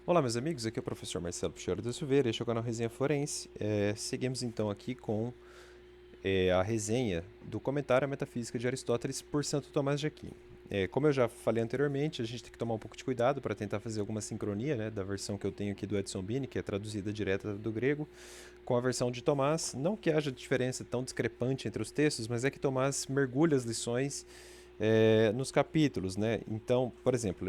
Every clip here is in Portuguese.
Olá, meus amigos, aqui é o professor Marcelo Puxero da Silveira, este é o canal Resenha Forense. Seguimos então aqui com a resenha do comentário à Metafísica de Aristóteles por Santo Tomás de Aquino. Como eu já falei anteriormente, a gente tem que tomar um pouco de cuidado para tentar fazer alguma sincronia, né, da versão que eu tenho aqui do Edson Bini, que é traduzida direta do grego, com a versão de Tomás. Não que haja diferença tão discrepante entre os textos, mas é que Tomás mergulha as lições nos capítulos, né? Então, por exemplo,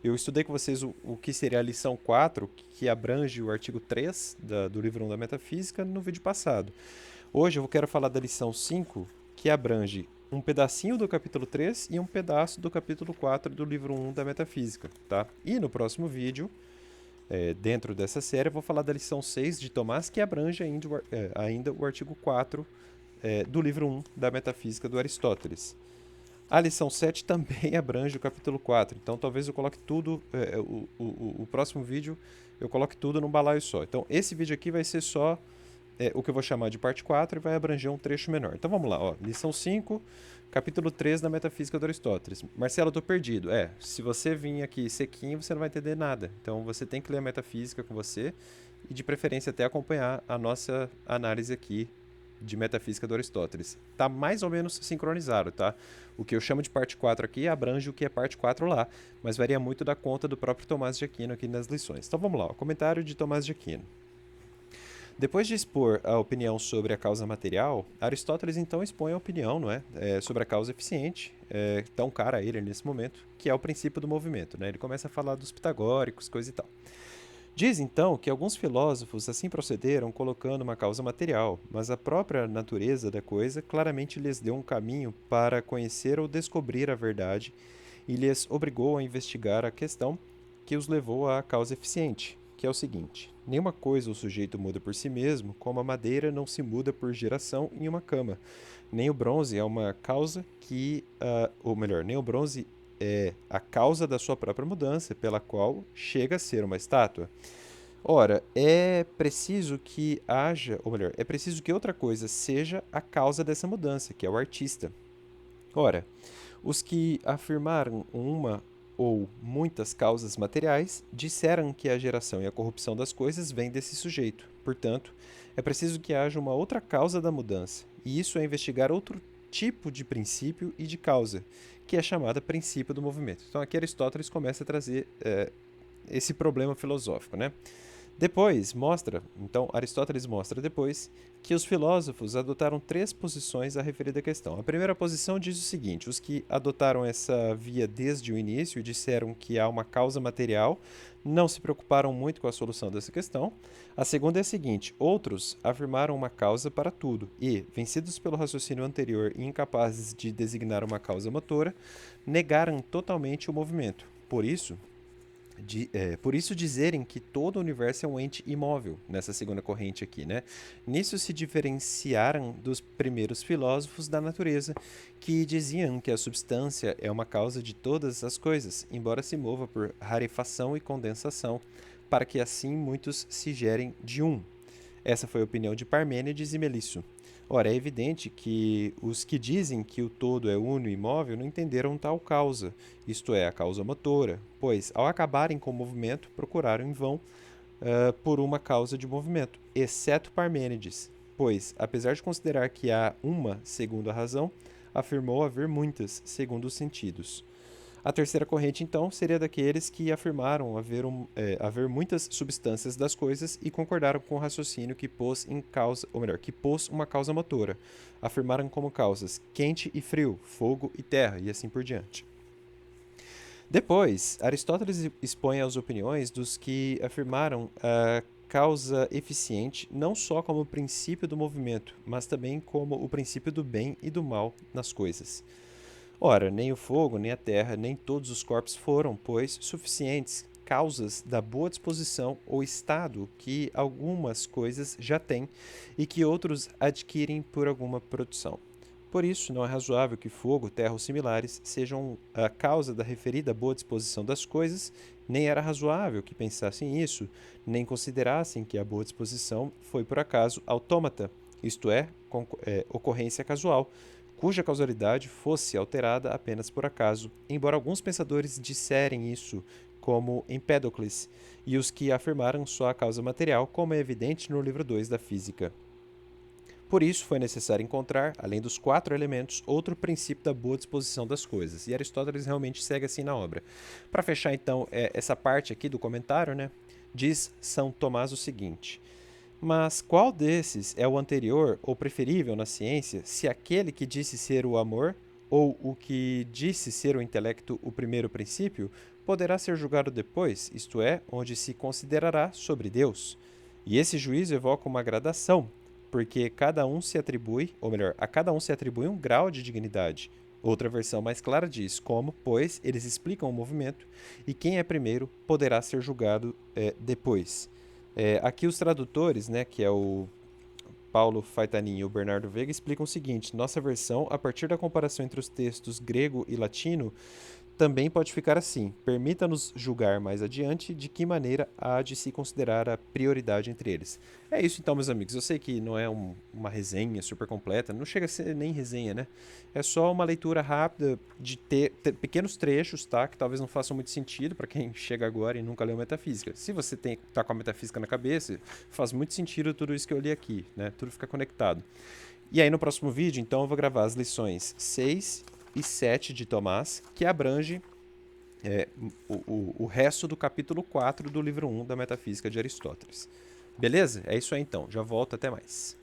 eu estudei com vocês o que seria a lição 4, que abrange o artigo 3 do livro 1 da Metafísica, no vídeo passado. Hoje eu quero falar da lição 5, que abrange um pedacinho do capítulo 3 e um pedaço do capítulo 4 do livro 1 da Metafísica, tá? E no próximo vídeo, dentro dessa série, eu vou falar da lição 6 de Tomás, que abrange ainda o artigo 4 do livro 1 da Metafísica do Aristóteles. A lição 7 também abrange o capítulo 4, então talvez eu coloque tudo, o próximo vídeo eu coloque tudo num balaio só. Então esse vídeo aqui vai ser só o que eu vou chamar de parte 4 e vai abranger um trecho menor. Então vamos lá, ó. Lição 5, capítulo 3 da Metafísica do Aristóteles. Marcelo, eu tô perdido. Se você vir aqui sequinho, você não vai entender nada. Então você tem que ler a Metafísica com você e de preferência até acompanhar a nossa análise aqui de Metafísica do Aristóteles. Tá mais ou menos sincronizado, tá? O que eu chamo de parte 4 aqui abrange o que é parte 4 lá, mas varia muito da conta do próprio Tomás de Aquino aqui nas lições. Então vamos lá, ó. Comentário de Tomás de Aquino. Depois de expor a opinião sobre a causa material, Aristóteles então expõe a opinião, não é, sobre a causa eficiente, tão cara a ele nesse momento, que é o princípio do movimento, né? Ele começa a falar dos pitagóricos, coisa e tal. Diz então que alguns filósofos assim procederam colocando uma causa material, mas a própria natureza da coisa claramente lhes deu um caminho para conhecer ou descobrir a verdade e lhes obrigou a investigar a questão que os levou à causa eficiente, que é o seguinte: nenhuma coisa o sujeito muda por si mesmo, como a madeira não se muda por geração em uma cama. Nem o bronze é uma causa ou melhor, nem o bronze é a causa da sua própria mudança, pela qual chega a ser uma estátua. Ora, é preciso que haja, ou melhor, é preciso que outra coisa seja a causa dessa mudança, que é o artista. Ora, os que afirmaram uma ou muitas causas materiais disseram que a geração e a corrupção das coisas vêm desse sujeito. Portanto, é preciso que haja uma outra causa da mudança, e isso é investigar outro tipo de princípio e de causa, que é chamada princípio do movimento. Então aqui Aristóteles começa a trazer esse problema filosófico, né? Então Aristóteles mostra depois que os filósofos adotaram três posições a referida questão. A primeira posição diz o seguinte: os que adotaram essa via desde o início e disseram que há uma causa material não se preocuparam muito com a solução dessa questão. A segunda é a seguinte: outros afirmaram uma causa para tudo e, vencidos pelo raciocínio anterior e incapazes de designar uma causa motora, negaram totalmente o movimento. Por isso dizerem que todo o universo é um ente imóvel, nessa segunda corrente aqui, né? Nisso se diferenciaram dos primeiros filósofos da natureza, que diziam que a substância é uma causa de todas as coisas, embora se mova por rarefação e condensação, para que assim muitos se gerem de um. Essa foi a opinião de Parmênides e Melisso. Ora, é evidente que os que dizem que o todo é uno e imóvel não entenderam tal causa, isto é, a causa motora, pois, ao acabarem com o movimento, procuraram em vão por uma causa de movimento, exceto Parmênides, pois, apesar de considerar que há uma segundo a razão, afirmou haver muitas segundo os sentidos. A terceira corrente, então, seria daqueles que afirmaram haver muitas substâncias das coisas e concordaram com o raciocínio que pôs em causa, ou melhor, que pôs uma causa motora. Afirmaram como causas quente e frio, fogo e terra, e assim por diante. Depois, Aristóteles expõe as opiniões dos que afirmaram a causa eficiente não só como o princípio do movimento, mas também como o princípio do bem e do mal nas coisas. Ora, nem o fogo, nem a terra, nem todos os corpos foram, pois, suficientes causas da boa disposição ou estado que algumas coisas já têm e que outros adquirem por alguma produção. Por isso, não é razoável que fogo, terra ou similares sejam a causa da referida boa disposição das coisas, nem era razoável que pensassem isso, nem considerassem que a boa disposição foi por acaso autômata, isto é, ocorrência casual, cuja causalidade fosse alterada apenas por acaso, embora alguns pensadores disserem isso como Empédocles, e os que afirmaram só a causa material, como é evidente no livro 2 da Física. Por isso, foi necessário encontrar, além dos 4 elementos, outro princípio da boa disposição das coisas. E Aristóteles realmente segue assim na obra. Para fechar, então, essa parte aqui do comentário, né, diz São Tomás o seguinte: mas qual desses é o anterior ou preferível na ciência, se aquele que disse ser o amor, ou o que disse ser o intelecto o primeiro princípio, poderá ser julgado depois, isto é, onde se considerará sobre Deus? E esse juízo evoca uma gradação, porque cada um se atribui, ou melhor, a cada um se atribui um grau de dignidade. Outra versão mais clara diz como, pois, eles explicam o movimento, e quem é primeiro poderá ser julgado depois. Aqui os tradutores, né, que é o Paulo Faitanin e o Bernardo Veiga, explicam o seguinte: nossa versão, a partir da comparação entre os textos grego e latino, também pode ficar assim: permita-nos julgar mais adiante de que maneira há de se considerar a prioridade entre eles. É isso então, meus amigos. Eu sei que não é uma resenha super completa, não chega a ser nem resenha, né? É só uma leitura rápida de ter pequenos trechos, tá? Que talvez não façam muito sentido para quem chega agora e nunca leu metafísica. Se você tá com a metafísica na cabeça, faz muito sentido tudo isso que eu li aqui, né? Tudo fica conectado. E aí no próximo vídeo, então, eu vou gravar as lições 6 e 7 de Tomás, que abrange o resto do capítulo 4 do livro 1 da Metafísica de Aristóteles. Beleza? É isso aí então. Já volto, até mais.